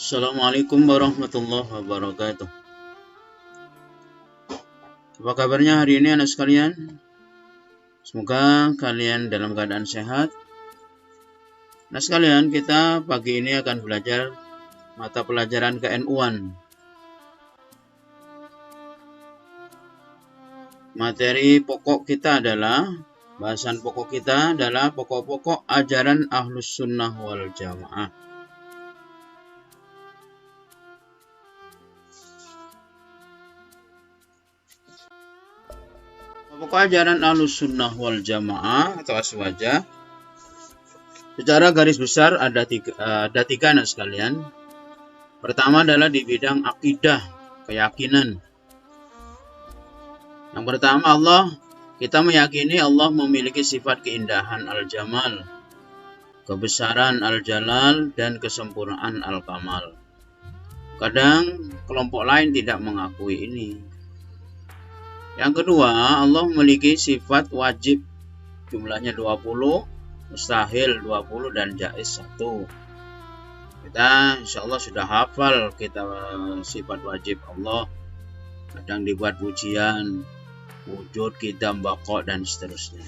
Assalamualaikum warahmatullahi wabarakatuh. Apa kabarnya hari ini anak sekalian? Semoga kalian dalam keadaan sehat. Anak sekalian, kita pagi ini akan belajar mata pelajaran KNU-an. Materi pokok kita adalah, bahasan pokok kita adalah pokok-pokok ajaran Ahlus Sunnah wal Jamaah. Pokok ajaran Ahlus Sunnah wal Jamaah atau Aswajah secara garis besar ada tiga anak sekalian. Pertama adalah di bidang akidah, keyakinan. Yang pertama, kita meyakini Allah memiliki sifat keindahan al-jamal, kebesaran al-jalal, dan kesempurnaan al-kamal. Kadang kelompok lain tidak mengakui ini. Yang kedua, Allah memiliki sifat wajib, jumlahnya 20, mustahil 20, dan jaiz 1. Kita insya Allah sudah hafal kita sifat wajib Allah. Kadang dibuat pujian, wujud, qidam, baqa, dan seterusnya.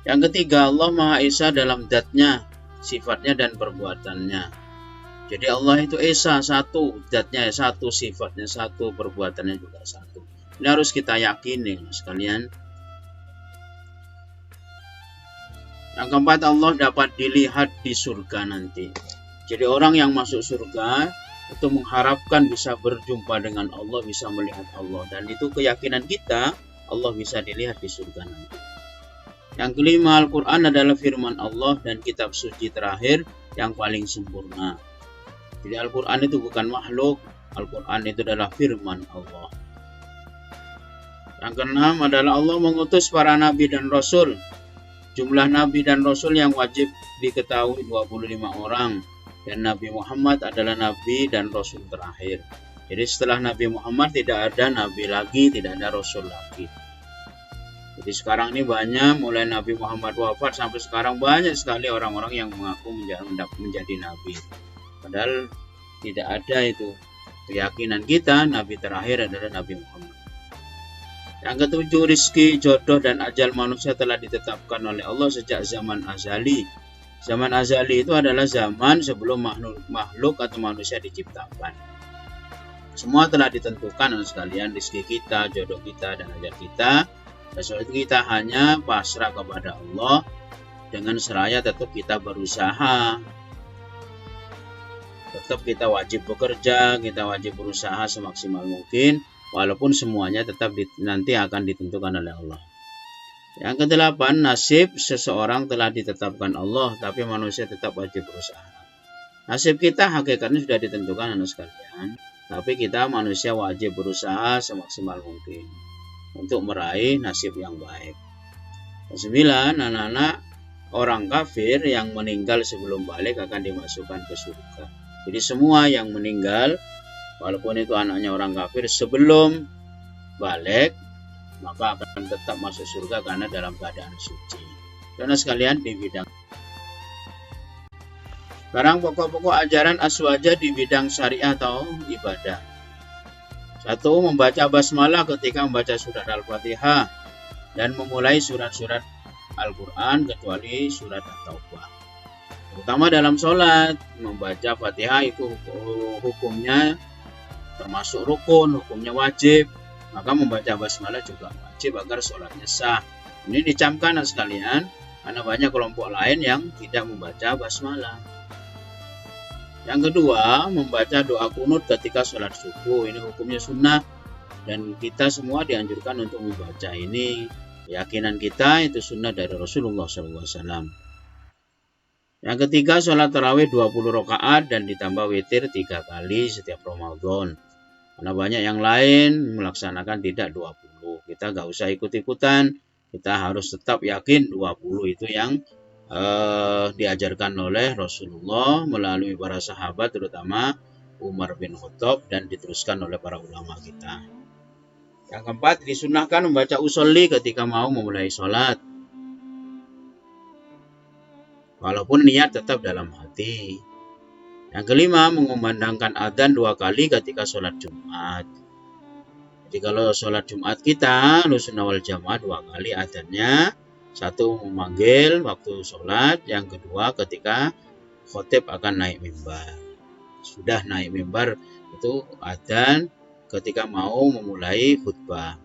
Yang ketiga, Allah Maha Esa dalam zatnya, sifatnya, dan perbuatannya. Jadi Allah itu Esa, satu, zatnya satu, sifatnya satu, perbuatannya juga satu. Ini harus kita yakini sekalian. Yang keempat, Allah dapat dilihat di surga nanti. Jadi orang yang masuk surga itu mengharapkan bisa berjumpa dengan Allah, bisa melihat Allah. Dan itu keyakinan kita, Allah bisa dilihat di surga nanti. Yang kelima, Al-Quran adalah firman Allah dan kitab suci terakhir yang paling sempurna. Jadi Al-Quran itu bukan makhluk, Al-Quran itu adalah firman Allah. Yang keenam adalah Allah mengutus para nabi dan rasul. Jumlah nabi dan rasul yang wajib diketahui 25 orang. Dan Nabi Muhammad adalah nabi dan rasul terakhir. Jadi setelah Nabi Muhammad tidak ada nabi lagi, tidak ada rasul lagi. Jadi sekarang ini banyak, mulai Nabi Muhammad wafat sampai sekarang banyak sekali orang-orang yang mengaku menjadi nabi. Padahal tidak ada itu. Keyakinan kita, nabi terakhir adalah Nabi Muhammad. Yang ketujuh, rizki, jodoh, dan ajal manusia telah ditetapkan oleh Allah sejak zaman azali. Zaman azali itu adalah zaman sebelum makhluk atau manusia diciptakan. Semua telah ditentukan sekalian, rizki kita, jodoh kita, dan ajal kita. Sesuatu kita hanya pasrah kepada Allah dengan seraya tetap kita berusaha. Tetap kita wajib bekerja, kita wajib berusaha semaksimal mungkin. Walaupun semuanya tetap nanti akan ditentukan oleh Allah. Yang kedelapan, nasib seseorang telah ditetapkan Allah, tapi manusia tetap wajib berusaha. Nasib kita hakikatnya sudah ditentukan anak sekalian, tapi kita manusia wajib berusaha semaksimal mungkin untuk meraih nasib yang baik. Kesembilan, anak-anak orang kafir yang meninggal sebelum balik akan dimasukkan ke surga. Jadi semua yang meninggal, walaupun itu anaknya orang kafir, sebelum balik maka akan tetap masuk surga karena dalam keadaan suci. Karena sekalian di bidang. Sekarang pokok-pokok ajaran Aswajah di bidang syariah atau ibadah. 1. Membaca basmalah ketika membaca surat Al-Fatihah dan memulai surat-surat Al-Quran kecuali surat At-Taubah. Terutama dalam sholat, membaca Fatihah itu hukumnya termasuk rukun, hukumnya wajib. Maka membaca basmalah juga wajib agar sholatnya sah. Ini dicamkan sekalian, karena banyak kelompok lain yang tidak membaca basmalah. Yang kedua, membaca doa kunut ketika sholat subuh. Ini hukumnya sunnah, dan kita semua dianjurkan untuk membaca ini. Keyakinan kita itu sunnah dari Rasulullah SAW. Yang ketiga, sholat tarawih 20 rakaat dan ditambah witir 3 kali setiap Ramadan. Karena banyak yang lain melaksanakan tidak 20. Kita gak usah ikut-ikutan. Kita harus tetap yakin 20 itu yang diajarkan oleh Rasulullah melalui para sahabat, terutama Umar bin Khattab, dan diteruskan oleh para ulama kita. Yang keempat, disunahkan membaca usolli ketika mau memulai sholat. Walaupun niat tetap dalam hati. Yang kelima, mengumandangkan adzan 2 kali ketika sholat Jumat. Jadi kalau sholat Jumat kita, Ahlussunnah wal Jamaah 2 kali adzannya. Satu memanggil waktu sholat, yang kedua ketika khotib akan naik mimbar. Sudah naik mimbar itu adzan ketika mau memulai khutbah.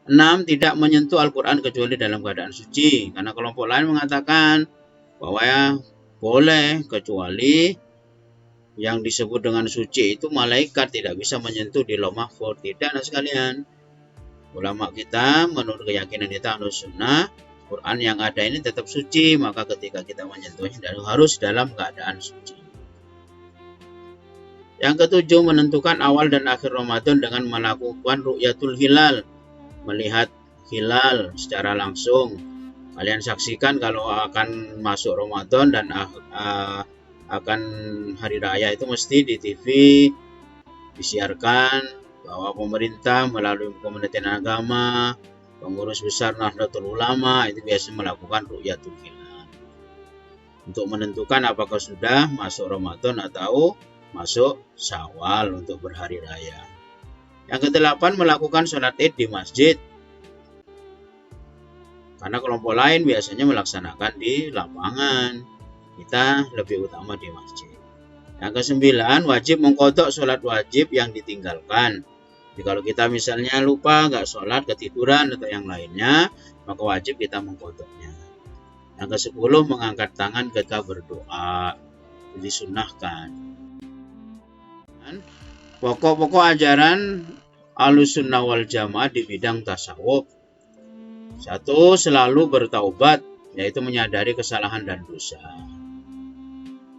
6. Tidak menyentuh Al-Quran kecuali dalam keadaan suci. Karena kelompok lain mengatakan bahwa boleh, kecuali yang disebut dengan suci itu malaikat tidak bisa menyentuh di Lauh Mahfuz. Tidak, nah sekalian. Ulama kita menurut keyakinan kita Ahlussunnah, Quran yang ada ini tetap suci, maka ketika kita menyentuhnya harus dalam keadaan suci. Yang ketujuh, menentukan awal dan akhir Ramadan dengan melakukan ru'yatul hilal, melihat hilal secara langsung. Kalian saksikan kalau akan masuk Ramadan dan akan hari raya itu mesti di TV disiarkan bahwa pemerintah melalui Kementerian Agama, pengurus besar Nahdlatul Ulama itu biasa melakukan ru'yatul hilal untuk menentukan apakah sudah masuk Ramadan atau masuk Syawal untuk berhari raya. Yang kedelapan, melakukan sholat Id di masjid. Karena kelompok lain biasanya melaksanakan di lapangan. Kita lebih utama di masjid. Yang kesembilan, wajib mengqadha sholat wajib yang ditinggalkan. Jadi kalau kita misalnya lupa, nggak sholat, ketiduran atau yang lainnya, maka wajib kita mengqadhanya. Yang kesepuluh, mengangkat tangan ketika berdoa. Disunnahkan. Pokok-pokok ajaran Ahlussunnah wal Jamaah di bidang tasawuf. 1. Selalu bertaubat, yaitu menyadari kesalahan dan dosa.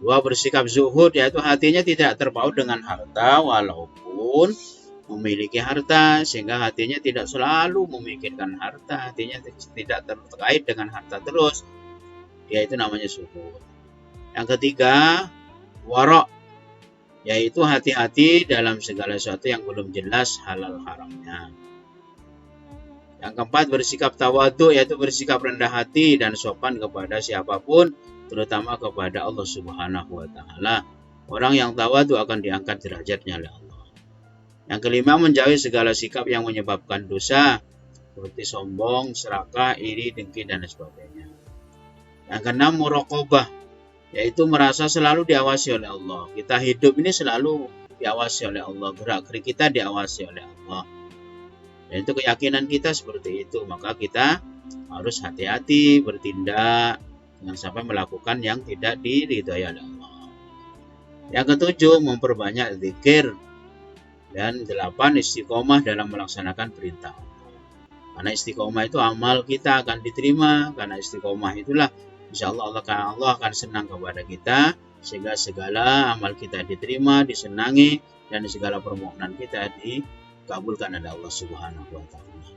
2. Bersikap zuhud, yaitu hatinya tidak terpaut dengan harta walaupun memiliki harta, sehingga hatinya tidak selalu memikirkan harta, hatinya tidak terkait dengan harta terus, yaitu namanya zuhud. Yang ketiga, wara', yaitu hati-hati dalam segala sesuatu yang belum jelas halal haramnya. Yang keempat, bersikap tawadhu, yaitu bersikap rendah hati dan sopan kepada siapapun, terutama kepada Allah Subhanahu wa Ta'ala. Orang yang tawadhu akan diangkat derajatnya oleh Allah. Yang kelima, menjauhi segala sikap yang menyebabkan dosa, seperti sombong, serakah, iri, dengki, dan sebagainya. Yang keenam, muraqabah, yaitu merasa selalu diawasi oleh Allah. Kita hidup ini selalu diawasi oleh Allah, gerak-gerik kita diawasi oleh Allah. Dan itu keyakinan kita seperti itu, maka kita harus hati-hati bertindak, jangan sampai melakukan yang tidak diridhai oleh Allah. Yang ketujuh, memperbanyak zikir. Dan 8, istiqomah dalam melaksanakan perintah Allah. Karena istiqomah itu amal kita akan diterima, karena istiqomah itulah insya Allah Allah akan senang kepada kita, sehingga segala amal kita diterima, disenangi, dan segala permohonan kita dikabulkan oleh Allah Subhanahu wa Ta'ala.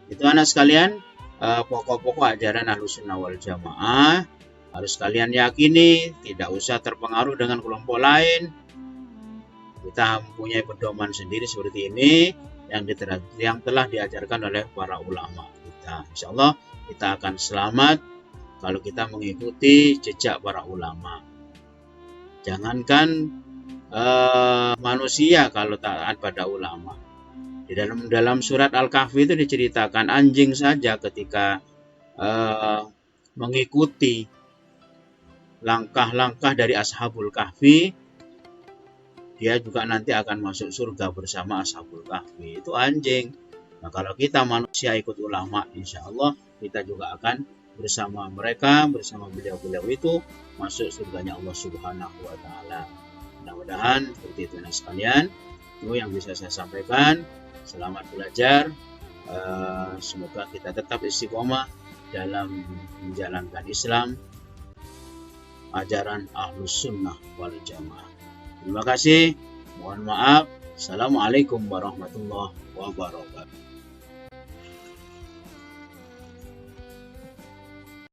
Itu anak sekalian, pokok-pokok ajaran Ahlussunnah wal Jamaah harus kalian yakini, tidak usah terpengaruh dengan kelompok lain. Kita mempunyai pedoman sendiri seperti ini yang telah diajarkan oleh para ulama kita. Insya Allah kita akan selamat kalau kita mengikuti jejak para ulama. Jangankan manusia kalau taat pada ulama. Di dalam surat Al-Kahfi itu diceritakan anjing saja ketika mengikuti langkah-langkah dari Ashabul Kahfi, dia juga nanti akan masuk surga bersama Ashabul Kahfi. Itu anjing. Nah kalau kita manusia ikut ulama, insya Allah kita juga akan bersama mereka, bersama beliau-beliau itu masuk surganya Allah Subhanahu wa Ta'ala. Mudah-mudahan seperti itu sekalian. Itu yang bisa saya sampaikan. Selamat belajar. Semoga kita tetap istiqomah dalam menjalankan Islam, ajaran Ahlussunnah wal Jamaah. Terima kasih. Mohon maaf. Assalamualaikum warahmatullahi wabarakatuh.